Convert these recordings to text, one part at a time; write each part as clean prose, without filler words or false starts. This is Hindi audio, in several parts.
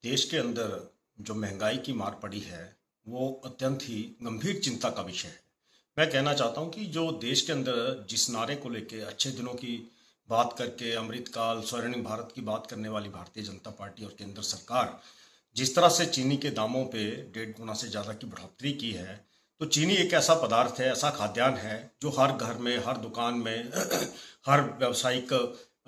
देश के अंदर जो महंगाई की मार पड़ी है वो अत्यंत ही गंभीर चिंता का विषय है। मैं कहना चाहता हूं कि जो देश के अंदर जिस नारे को लेके अच्छे दिनों की बात करके अमृतकाल स्वर्णिम भारत की बात करने वाली भारतीय जनता पार्टी और केंद्र सरकार जिस तरह से चीनी के दामों पे 1.5 गुना से ज़्यादा की बढ़ोतरी की है, तो चीनी एक ऐसा पदार्थ है, ऐसा खाद्यान्न है जो हर घर में, हर दुकान में हर व्यावसायिक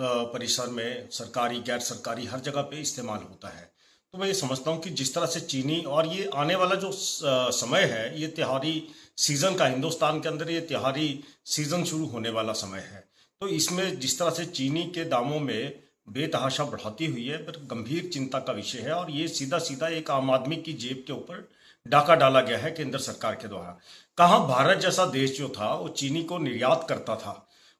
परिसर में, सरकारी गैर सरकारी हर जगह पे इस्तेमाल होता है। तो मैं ये समझता हूँ कि जिस तरह से चीनी और ये आने वाला जो समय है, ये त्योहारी सीजन का, हिंदुस्तान के अंदर ये त्योहारी सीजन शुरू होने वाला समय है। तो इसमें जिस तरह से चीनी के दामों में बेतहाशा बढ़ोतरी हुई है, पर गंभीर चिंता का विषय है और ये सीधा सीधा एक आम आदमी की जेब के ऊपर डाका डाला गया है केंद्र सरकार के द्वारा। कहाँ भारत जैसा देश जो था वो चीनी को निर्यात करता था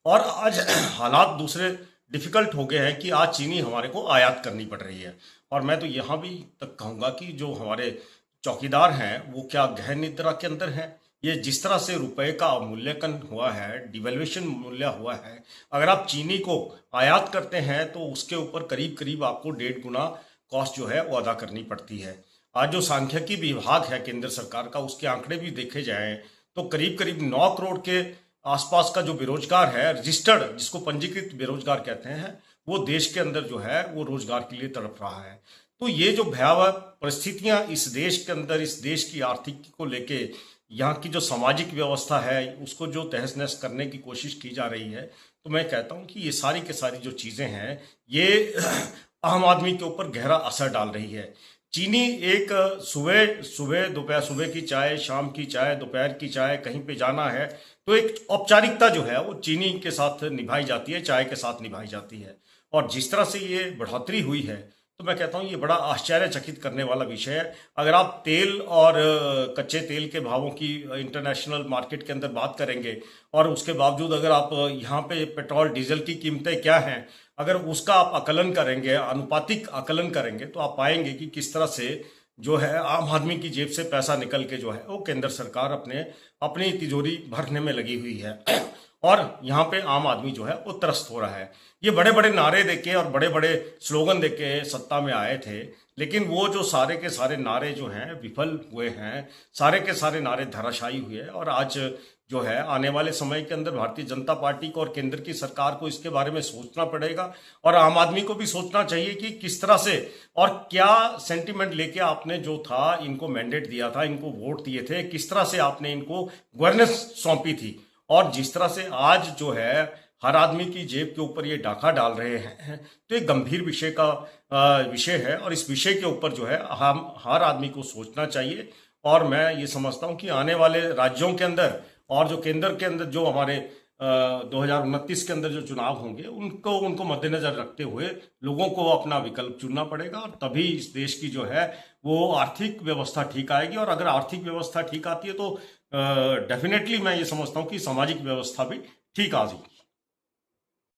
और आज हालात दूसरे डिफिकल्ट हो गए हैं कि आज चीनी हमारे को आयात करनी पड़ रही है। और मैं तो यहाँ भी तक कहूँगा कि जो हमारे चौकीदार हैं वो क्या गहन निद्रा के अंदर हैं। ये जिस तरह से रुपए का अवमूल्यन हुआ है, डिवेल्यूएशन मूल्य हुआ है, अगर आप चीनी को आयात करते हैं तो उसके ऊपर करीब करीब आपको 1.5 गुना कॉस्ट जो है वो अदा करनी पड़ती है। आज जो सांख्यिकी विभाग है केंद्र सरकार का, उसके आंकड़े भी देखे जाएं तो करीब करीब 9 करोड़ के आसपास का जो बेरोजगार है, रजिस्टर्ड जिसको पंजीकृत बेरोजगार कहते हैं, वो देश के अंदर जो है वो रोजगार के लिए तड़प रहा है। तो ये जो भयावह परिस्थितियां इस देश के अंदर, इस देश की आर्थिकी को लेके, यहाँ की जो सामाजिक व्यवस्था है उसको जो तहस नहस करने की कोशिश की जा रही है, तो मैं कहता हूँ कि ये सारी के सारी जो चीजें हैं ये आम आदमी के ऊपर गहरा असर डाल रही है। चीनी एक सुबह सुबह दोपहर, सुबह की चाय, शाम की चाय, दोपहर की चाय, कहीं पे जाना है तो एक औपचारिकता जो है वो चीनी के साथ निभाई जाती है, चाय के साथ निभाई जाती है। और जिस तरह से ये बढ़ोतरी हुई है तो मैं कहता हूँ ये बड़ा आश्चर्यचकित करने वाला विषय है। अगर आप तेल और कच्चे तेल के भावों की इंटरनेशनल मार्केट के अंदर बात करेंगे और उसके बावजूद अगर आप यहाँ पे पेट्रोल डीजल की कीमतें क्या हैं, अगर उसका आप आकलन करेंगे, अनुपातिक आकलन करेंगे, तो आप पाएंगे कि किस तरह से जो है आम आदमी की जेब से पैसा निकल के जो है वो केंद्र सरकार अपनी तिजोरी भरने में लगी हुई है और यहाँ पे आम आदमी जो है वो त्रस्त हो रहा है। ये बड़े बड़े नारे देके और बड़े बड़े स्लोगन देके सत्ता में आए थे, लेकिन वो जो सारे के सारे नारे जो हैं विफल हुए हैं, सारे के सारे नारे धराशायी हुए। और आज जो है आने वाले समय के अंदर भारतीय जनता पार्टी को और केंद्र की सरकार को इसके बारे में सोचना पड़ेगा और आम आदमी को भी सोचना चाहिए कि किस तरह से और क्या सेंटिमेंट लेके आपने जो था इनको मैंडेट दिया था, इनको वोट दिए थे, किस तरह से आपने इनको गवर्नेंस सौंपी थी। और जिस तरह से आज जो है हर आदमी की जेब के ऊपर ये डाका डाल रहे हैं, तो एक गंभीर विषय है और इस विषय के ऊपर जो है हम हर आदमी को सोचना चाहिए। और मैं ये समझता हूँ कि आने वाले राज्यों के अंदर और जो केंद्र के अंदर जो हमारे 2029 के अंदर जो चुनाव होंगे उनको मद्देनजर रखते हुए लोगों को अपना विकल्प चुनना पड़ेगा और तभी इस देश की जो है वो आर्थिक व्यवस्था ठीक आएगी। और अगर आर्थिक व्यवस्था ठीक आती है तो डेफिनेटली मैं ये समझता हूँ कि सामाजिक व्यवस्था भी ठीक आ जाएगी।